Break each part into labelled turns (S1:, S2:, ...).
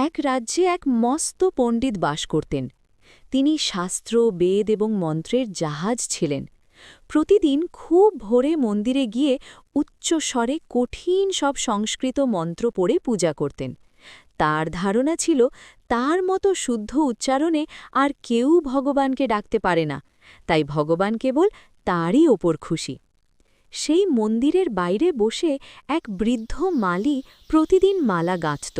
S1: এক রাজ্যে এক মস্ত পণ্ডিত বাস করতেন। তিনি শাস্ত্র, বেদ এবং মন্ত্রের জাহাজ ছিলেন। প্রতিদিন খুব ভোরে মন্দিরে গিয়ে উচ্চস্বরে কঠিন সব সংস্কৃত মন্ত্র পড়ে পূজা করতেন। তার ধারণা ছিল তার মতো শুদ্ধ উচ্চারণে আর কেউ ভগবানকে ডাকতে পারে না, তাই ভগবান কেবল তারই ওপর খুশি। সেই মন্দিরের বাইরে বসে এক বৃদ্ধ মালি প্রতিদিন মালা গাঁথত।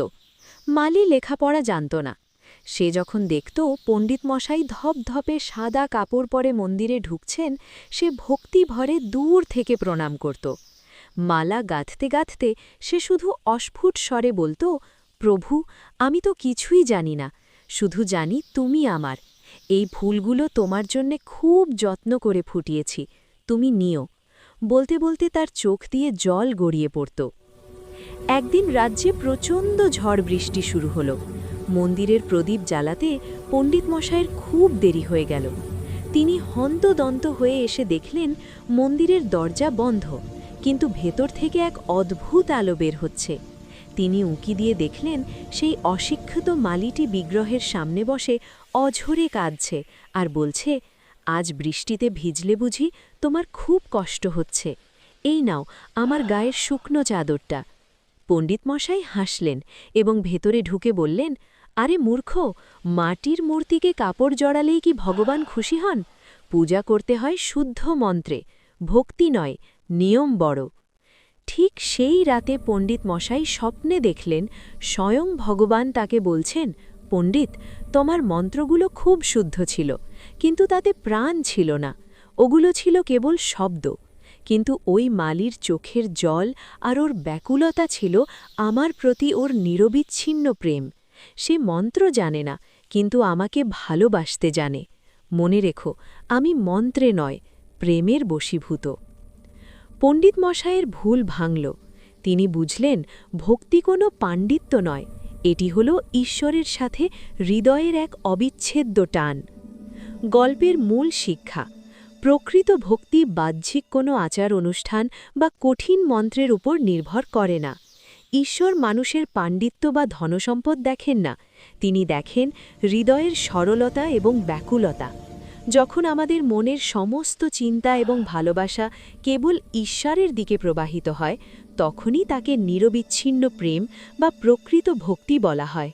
S1: মালি লেখাপড়া জানত না। সে যখন দেখত পণ্ডিতমশাই ধপধপে সাদা কাপড় পরে মন্দিরে ঢুকছেন, সে ভক্তি ভরে দূর থেকে প্রণাম করত। মালা গাঁথতে গাঁথতে সে শুধু অস্ফুট স্বরে বলত, প্রভু, আমি তো কিছুই জানি না, শুধু জানি তুমি আমার। এই ফুলগুলো তোমার জন্যে খুব যত্ন করে ফুটিয়েছি, তুমি নিও। বলতে বলতে তার চোখ দিয়ে জল গড়িয়ে পড়ত। একদিন রাজ্যে প্রচণ্ড ঝড় বৃষ্টি শুরু হলো। মন্দিরের প্রদীপ জ্বালাতে পণ্ডিতমশায়ের খুব দেরি হয়ে গেল। তিনি হন্তদন্ত হয়ে এসে দেখলেন মন্দিরের দরজা বন্ধ, কিন্তু ভেতর থেকে এক অদ্ভুত আলো বের হচ্ছে। তিনি উঁকি দিয়ে দেখলেন সেই অশিক্ষিত মালিটি বিগ্রহের সামনে বসে অঝরে কাঁদছে আর বলছে, আজ বৃষ্টিতে ভিজলে বুঝি তোমার খুব কষ্ট হচ্ছে, এই নাও আমার গায়ের শুকনো চাদরটা। পণ্ডিতমশাই হাসলেন এবং ভেতরে ঢুকে বললেন, আরে মূর্খ, মাটির মূর্তিকে কাপড় জড়ালেই কি ভগবান খুশি হন? পূজা করতে হয় শুদ্ধ মন্ত্রে, ভক্তি নয়, নিয়ম বড়। ঠিক সেই রাতে পণ্ডিতমশাই স্বপ্নে দেখলেন স্বয়ং ভগবান তাকে বলছেন, পণ্ডিত, তোমার মন্ত্রগুলো খুব শুদ্ধ ছিল, কিন্তু তাতে প্রাণ ছিল না, ওগুলো ছিল কেবল শব্দ। কিন্তু ওই মালির চোখের জল আর ওর ব্যাকুলতা ছিল আমার প্রতি ওর নিরবিচ্ছিন্ন প্রেম। সে মন্ত্র জানে না, কিন্তু আমাকে ভালোবাসতে জানে। মনে রেখো, আমি মন্ত্রে নয়, প্রেমের বশীভূত। পণ্ডিতমশায়ের ভুল ভাঙল। তিনি বুঝলেন ভক্তি কোনো পাণ্ডিত্য নয়, এটি হল ঈশ্বরের সাথে হৃদয়ের এক অবিচ্ছেদ্য টান। গল্পের মূল শিক্ষা: প্রকৃত ভক্তি বাহ্যিক কোনো আচার অনুষ্ঠান বা কঠিন মন্ত্রের উপর নির্ভর করে না। ঈশ্বর মানুষের পাণ্ডিত্য বা ধনসম্পদ দেখেন না, তিনি দেখেন হৃদয়ের সরলতা এবং ব্যাকুলতা। যখন আমাদের মনের সমস্ত চিন্তা এবং ভালোবাসা কেবল ঈশ্বরের দিকে প্রবাহিত হয়, তখনই তাকে নিরবিচ্ছিন্ন প্রেম বা প্রকৃত ভক্তি বলা হয়।